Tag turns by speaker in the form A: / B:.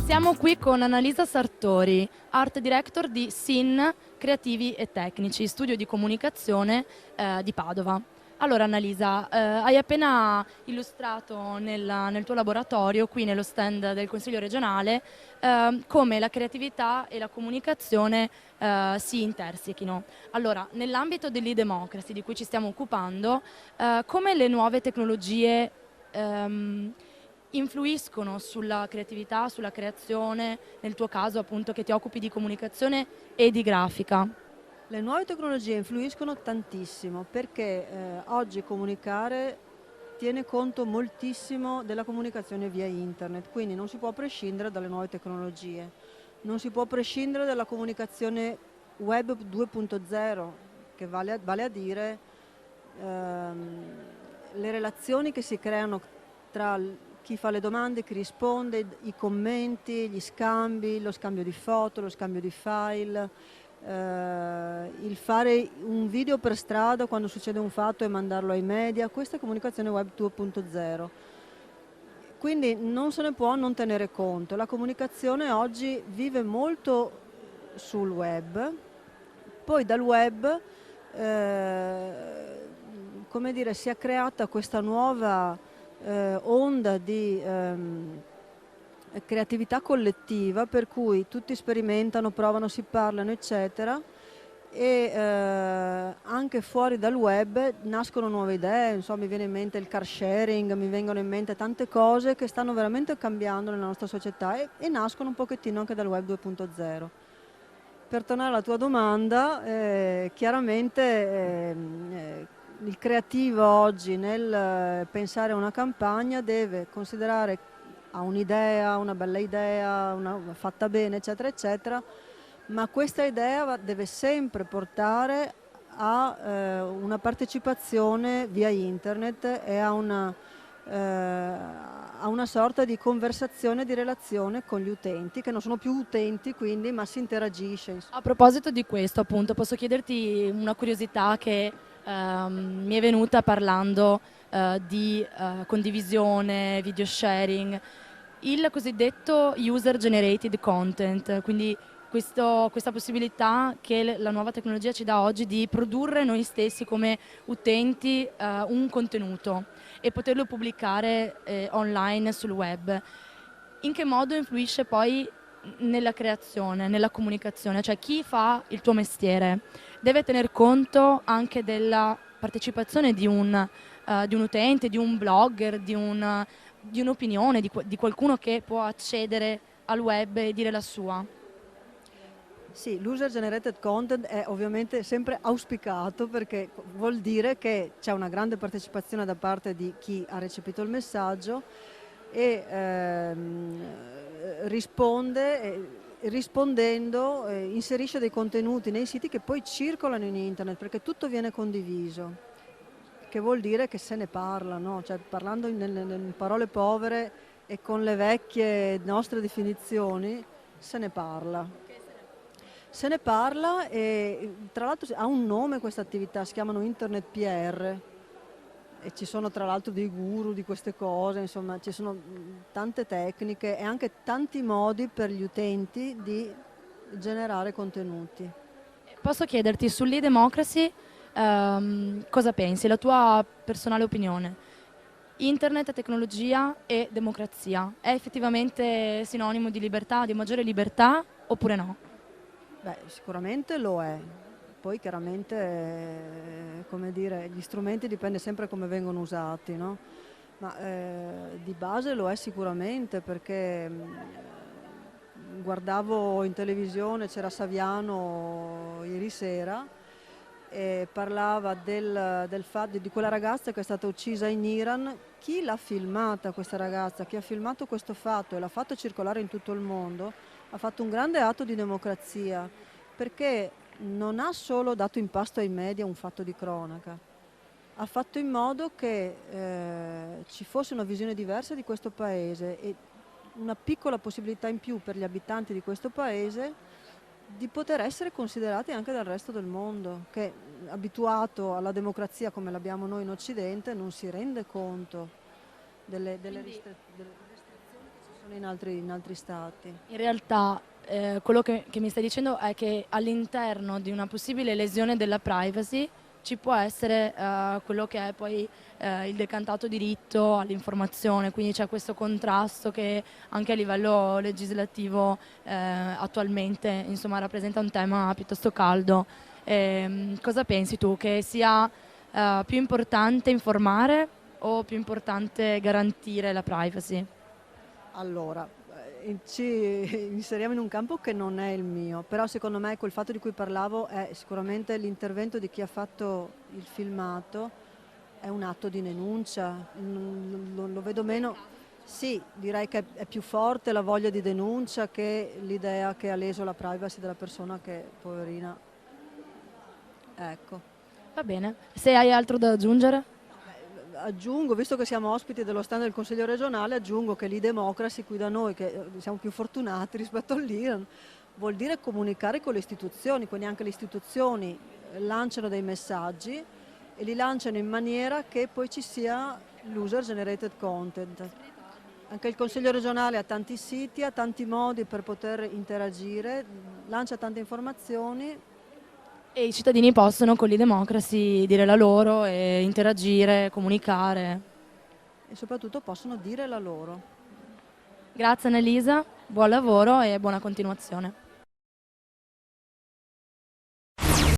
A: Siamo qui con Annalisa Sartori, Art Director di SIN Creativi e Tecnici, studio di comunicazione di Padova. Allora Annalisa, hai appena illustrato nel tuo laboratorio, qui nello stand del Consiglio regionale, come la creatività e la comunicazione si intersechino. Allora, nell'ambito dell'e-democracy di cui ci stiamo occupando, come le nuove tecnologie influiscono sulla creatività, sulla creazione, nel tuo caso appunto che ti occupi di comunicazione e di grafica?
B: Le nuove tecnologie influiscono tantissimo perché oggi comunicare tiene conto moltissimo della comunicazione via internet, quindi non si può prescindere dalle nuove tecnologie, non si può prescindere dalla comunicazione web 2.0, che vale a dire le relazioni che si creano tra chi fa le domande, chi risponde, i commenti, gli scambi, lo scambio di foto, lo scambio di file, il fare un video per strada quando succede un fatto e mandarlo ai media. Questa è comunicazione web 2.0. Quindi non se ne può non tenere conto. La comunicazione oggi vive molto sul web, poi dal web come dire, si è creata questa nuova onda di creatività collettiva, per cui tutti sperimentano, provano, si parlano, eccetera, e anche fuori dal web nascono nuove idee. Insomma, mi viene in mente il car sharing, mi vengono in mente tante cose che stanno veramente cambiando nella nostra società e nascono un pochettino anche dal web 2.0. Per tornare alla tua domanda, chiaramente il creativo oggi nel pensare a una campagna deve considerare, ha un'idea, una bella idea, fatta bene, eccetera, eccetera, ma questa idea deve sempre portare a una partecipazione via internet e a una sorta di conversazione, di relazione con gli utenti, che non sono più utenti quindi, ma si interagisce.
A: A proposito di questo, appunto, posso chiederti una curiosità che mi è venuta parlando di condivisione, video sharing, il cosiddetto user generated content, quindi questa possibilità che la nuova tecnologia ci dà oggi di produrre noi stessi come utenti un contenuto e poterlo pubblicare online sul web. In che modo influisce poi nella creazione, nella comunicazione? Cioè chi fa il tuo mestiere deve tener conto anche della partecipazione di un utente, di un blogger, di un'opinione, di qualcuno che può accedere al web e dire la sua.
B: Sì, l'user generated content è ovviamente sempre auspicato, perché vuol dire che c'è una grande partecipazione da parte di chi ha recepito il messaggio e rispondendo inserisce dei contenuti nei siti che poi circolano in internet, perché tutto viene condiviso, che vuol dire che se ne parla, no? Cioè, parlando in parole povere e con le vecchie nostre definizioni, se ne parla. Se ne parla e tra l'altro ha un nome questa attività, si chiamano Internet PR, e ci sono tra l'altro dei guru di queste cose, insomma ci sono tante tecniche e anche tanti modi per gli utenti di generare contenuti.
A: Posso chiederti sull'e-democracy cosa pensi, la tua personale opinione? Internet, tecnologia e democrazia è effettivamente sinonimo di libertà, di maggiore libertà oppure no?
B: Beh, sicuramente lo è. Poi chiaramente, come dire, gli strumenti dipende sempre come vengono usati, no? Ma di base lo è sicuramente, perché guardavo in televisione, c'era Saviano ieri sera e parlava del fatto di quella ragazza che è stata uccisa in Iran. Chi l'ha filmata questa ragazza, chi ha filmato questo fatto e l'ha fatto circolare in tutto il mondo, ha fatto un grande atto di democrazia, perché non ha solo dato in pasto ai media un fatto di cronaca, ha fatto in modo che ci fosse una visione diversa di questo paese e una piccola possibilità in più per gli abitanti di questo paese di poter essere considerati anche dal resto del mondo, che abituato alla democrazia come l'abbiamo noi in Occidente non si rende conto delle restrizioni che ci sono in altri stati.
A: In realtà quello che mi stai dicendo è che all'interno di una possibile lesione della privacy ci può essere quello che è poi il decantato diritto all'informazione, quindi c'è questo contrasto che anche a livello legislativo attualmente insomma, rappresenta un tema piuttosto caldo. Cosa pensi tu? Che sia più importante informare o più importante garantire la privacy?
B: Allora, ci inseriamo in un campo che non è il mio, però secondo me quel fatto di cui parlavo è sicuramente l'intervento di chi ha fatto il filmato, è un atto di denuncia, lo vedo meno. Sì, direi che è più forte la voglia di denuncia che l'idea che ha leso la privacy della persona che, poverina, ecco.
A: Va bene. Se hai altro da aggiungere?
B: Aggiungo, visto che siamo ospiti dello stand del Consiglio regionale, aggiungo che l'e-democracy qui da noi, che siamo più fortunati rispetto all'Iran, vuol dire comunicare con le istituzioni, quindi anche le istituzioni lanciano dei messaggi e li lanciano in maniera che poi ci sia l'user generated content. Anche il Consiglio regionale ha tanti siti, ha tanti modi per poter interagire, lancia tante informazioni.
A: E i cittadini possono con l'e-democracy dire la loro e interagire, comunicare.
B: E soprattutto possono dire la loro.
A: Grazie Annelisa, buon lavoro e buona continuazione.